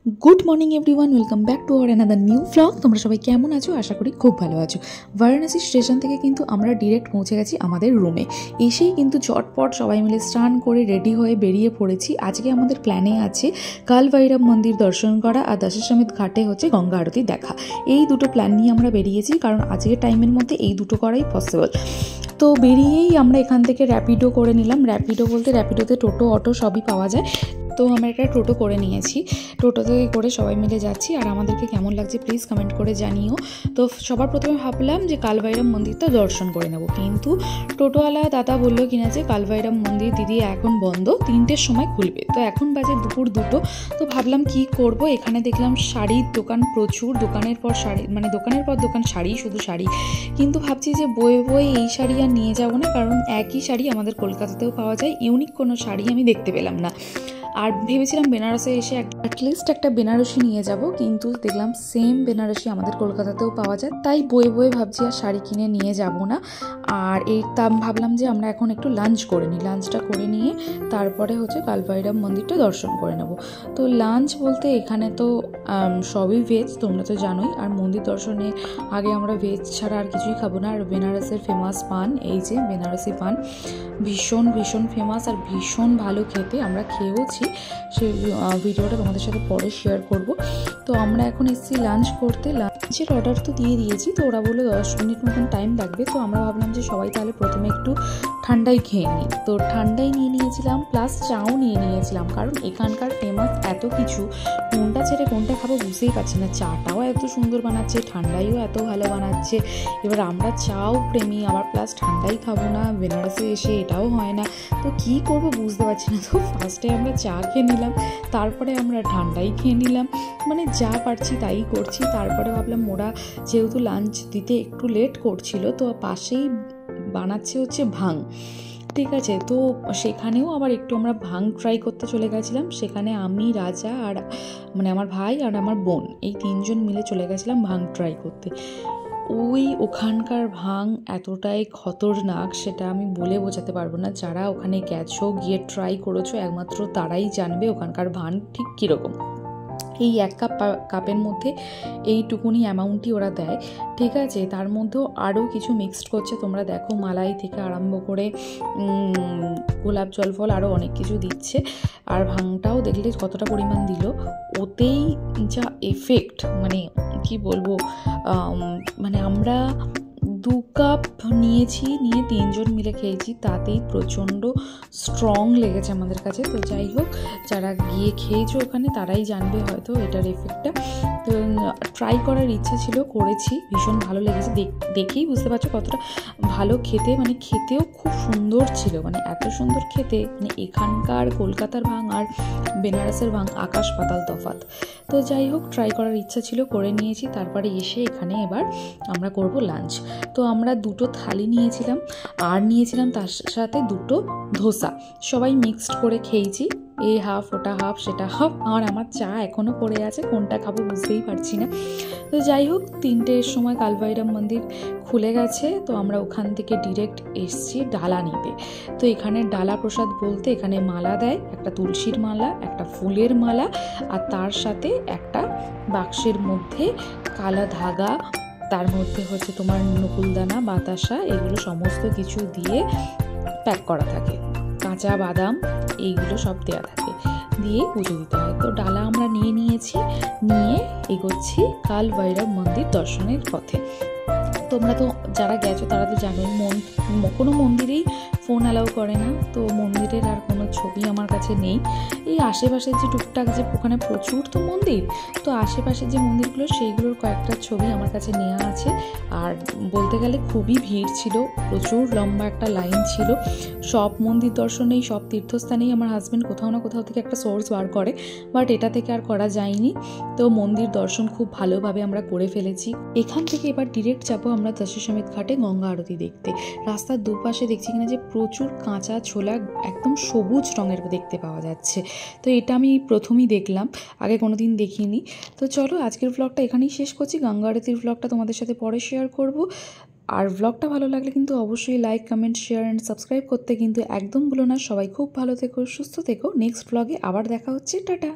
Good morning everyone welcome back to our another new blog. তোমরা সবাই কেমন আছো? আশা করি খুব ভালো আছো। বারাণসী স্টেশন থেকে কিন্তু আমরা ডিরেক্ট পৌঁছে গেছি আমাদের রুমে। এসেই কিন্তু চটপট সবাই মিলে স্নান করে রেডি হয়ে বেরিয়ে পড়েছি। আজকে আমাদের প্ল্যানে আছে কাল ভৈরব মন্দির দর্শন করা আর দশাশ্বমেধ ঘাটে হচ্ছে গঙ্গা আরতি দেখা। এই দুটো প্ল্যান নিয়ে আমরা বেরিয়েছি, কারণ আজকের টাইমের মধ্যে এই দুটো করাই পসিবল। তো বেরিয়েই আমরা এখান থেকে র্যাপিডো করে নিলাম। র্যাপিডো বলতে র্যাপিডোতে টোটো অটো সবই পাওয়া যায়। তো আমরা একটা টোটো করে নিয়েছি, টোটোতে করে সবাই মিলে যাচ্ছি। আর আমাদেরকে কেমন লাগছে প্লিজ কমেন্ট করে জানিও। তো সবার প্রথমে ভাবলাম যে কাল ভৈরব মন্দিরটা দর্শন করে নেব, কিন্তু টোটোওয়ালা দাদা বললো কিনা যে কাল ভৈরব মন্দির দিদি এখন বন্ধ, 3টের সময় খুলবে। তো এখন বাজে দুপুর 2টো। তো ভাবলাম কি করব, এখানে দেখলাম শাড়ির দোকান প্রচুর, দোকানের পর শাড়ি, মানে দোকানের পর দোকান শাড়ি, শুধু শাড়ি। কিন্তু ভাবছি যে বয়ে বয়ে এই শাড়ি আর নিয়ে যাব না, কারণ একই শাড়ি আমাদের কলকাতাতেও পাওয়া যায়, ইউনিক কোনো শাড়ি আমি দেখতে পেলাম না। আর ভেবেছিলাম বেনারসে এসে অ্যাটলিস্ট একটা বেনারসি নিয়ে যাব, কিন্তু দেখলাম সেম বেনারসি আমাদের কলকাতাতেও পাওয়া যায়। তাই বয়ে বয়ে ভাবছি আর শাড়ি কিনে নিয়ে যাব না। আর এই ভাবলাম যে আমরা এখন একটু লাঞ্চ করে নিই, লাঞ্চটা করে নিয়ে তারপরে হচ্ছে কাল ভৈরব মন্দিরটা দর্শন করে নেব। তো লাঞ্চ বলতে এখানে তো সবই ভেজ, তোমরা তো জানোই। আর মন্দির দর্শনে আগে আমরা ভেজ ছাড়া আর কিছুই খাবো না। আর বেনারসের ফেমাস পান, এই যে বেনারসি পান, ভীষণ ভীষণ ফেমাস আর ভীষণ ভালো খেতে। আমরা খেয়েওছি, সেই ভিডিওটা তোমাদের সাথে পরে শেয়ার করব। তো আমরা এখন এসেছি লাঞ্চ করতে। লাঞ্চের অর্ডার তো দিয়ে দিয়েছি, তো ওরা বললো 10 মিনিট মতন টাইম লাগবে। তো আমরা ভাবলাম যে সবাই তাহলে প্রথমে একটু ঠান্ডাই খেয়ে নিই। তো ঠান্ডাই নিয়ে নিয়েছিলাম, প্লাস চাও নিয়ে নিয়েছিলাম, কারণ এখানকার ফেমাস এত কিছু, কোনটা ছেড়ে কোনটা খাবো বুঝতেই পারছি না। চাটাও এত সুন্দর বানাচ্ছে, ঠান্ডাইও এত ভালো বানাচ্ছে। এবার আমরা চাও প্রেমী, আবার প্লাস ঠান্ডাই খাবো না, বেনারসে এসে এটাও হয় না। তো কী করবো বুঝতে পারছি না। তো ফার্স্টে আমরা চা খেয়ে নিলাম, তারপরে আমরা ঠান্ডাই খেয়ে নিলাম, মানে যা পারছি তাই করছি। তারপরে ভাবলাম ওরা যেহেতু লাঞ্চ দিতে একটু লেট করছিল, তো পাশেই বানাচ্ছে হচ্ছে ভাং, ঠিক আছে। তো সেখানেও আবার একটু আমরা ভাং ট্রাই করতে চলে গেছিলাম। সেখানে আমি, রাজা আর মানে আমার ভাই আর আমার বোন, এই 3জন মিলে চলে গেছিলাম ভাং ট্রাই করতে। ওখানকার ভাং এতটাই খতরনাক, সেটা আমি বলে বোঝাতে পারবো না। যারা ওখানে গেছো, গিয়ে ট্রাই করেছো, একমাত্র তারাই জানবে ওখানকার ভাং ঠিক কীরকম। এই 1 কাপের মধ্যে এইটুকুনি অ্যামাউন্টই ওরা দেয়, ঠিক আছে। তার মধ্যেও আরও কিছু মিক্সড করছে, তোমরা দেখো, মালাই থেকে আরম্ভ করে গোলাপ জল ফল আরও অনেক কিছু দিচ্ছে। আর ভাংটাও দেখলে কতটা পরিমাণ দিল, ওতেই যা এফেক্ট, মানে কি বলবো, মানে আমরা 2 কাপ নিয়েছি, নিয়ে 3জন মিলে খেয়েছি, তাতেই প্রচণ্ড স্ট্রং লেগেছে আমাদের কাছে। তো যাই হোক, যারা গিয়ে খেয়েছো ওখানে তারাই জানবে হয়তো এটার এফেক্টটা। তো ট্রাই করার ইচ্ছা ছিল, করেছি, ভীষণ ভালো লেগেছে। দেখেই বুঝতে পারছো কতটা ভালো খেতে, মানে খেতেও খুব সুন্দর ছিল, মানে এত সুন্দর খেতে, মানে এখানকার কলকাতার ভাং আর বেনারসের ভাং আকাশ পাতাল তফাৎ। তো যাই হোক, ট্রাই করার ইচ্ছা ছিল, করে নিয়েছি। তারপরে এসে এখানে এবার আমরা করব লাঞ্চ। তো আমরা 2টো থালি নিয়েছিলাম, আর নিয়েছিলাম তার সাথে 2টো ধোসা, সবাই মিক্সড করে খেয়েছি। এই হাফ, ওটা হাফ, সেটা হাফ। আর আমার চা এখনও পড়ে আছে, কোনটা খাবো বুঝতেই পারছি না। তো যাই হোক, 3টের সময় কাল ভৈরব মন্দির খুলে গেছে। তো আমরা ওখান থেকে ডিরেক্ট এসছি ডালা নিতে। তো এখানে ডালা প্রসাদ বলতে এখানে মালা দেয়, একটা তুলসীর মালা, একটা ফুলের মালা, আর তার সাথে একটা বাক্সের মধ্যে কালা ধাগা, তার মধ্যে হচ্ছে তোমার নকুলদানা, বাতাসা, এগুলো সমস্ত কিছু দিয়ে প্যাক করা থাকে, কাঁচা বাদাম, এইগুলো সব দেওয়া থাকে, দিয়ে পুজো দিতে হয়। তো ডালা আমরা নিয়ে নিয়েছি, নিয়ে এগোচ্ছি কাল ভৈরব মন্দির দর্শনের পথে। তোমরা তো যারা গেছো তারা তো জানোই, কোনো মন্দিরেই ফোন অ্যালাউ করে না। তো মন্দিরের আর কোনো ছবি আমার কাছে নেই। এই আশেপাশের যে টুকটাক, যে ওখানে প্রচুর তো মন্দির, তো আশেপাশের যে মন্দিরগুলো সেইগুলোর কয়েকটা ছবি আমার কাছে নেওয়া আছে। আর বলতে গেলে খুবই ভিড় ছিল, প্রচুর লম্বা একটা লাইন ছিল। সব মন্দির দর্শনেই, সব তীর্থস্থানেই আমার হাজব্যান্ড কোথাও না কোথাও থেকে একটা সোর্স বার করে, বাট এটা থেকে আর করা যায়নি। তো মন্দির দর্শন খুব ভালোভাবে আমরা করে ফেলেছি। এখান থেকে এবার ডিরেক্ট যাবো আমরা দশাশ্বমেধ ঘাটে গঙ্গা আরতি দেখতে। রাস্তার দুপাশে দেখছি কিনা যে প্রচুর কাঁচা ছোলা একদম সবুজ রঙের দেখতে পাওয়া যাচ্ছে। তো এটা আমি প্রথমেই দেখলাম, আগে কোনো দিন দেখিনি। তো চলো, আজকের ব্লগটা এখানেই শেষ করছি। গঙ্গা আরতির ব্লগটা তোমাদের সাথে পরে শেয়ার করব। আর ব্লগটা ভালো লাগলে কিন্তু অবশ্যই like, comment, share and subscribe করতে কিন্তু একদম ভুলো না। সবাই খুব ভালো থেকো, সুস্থ থেকো। নেক্সট ব্লগে আবার দেখা হচ্ছে, টাটা।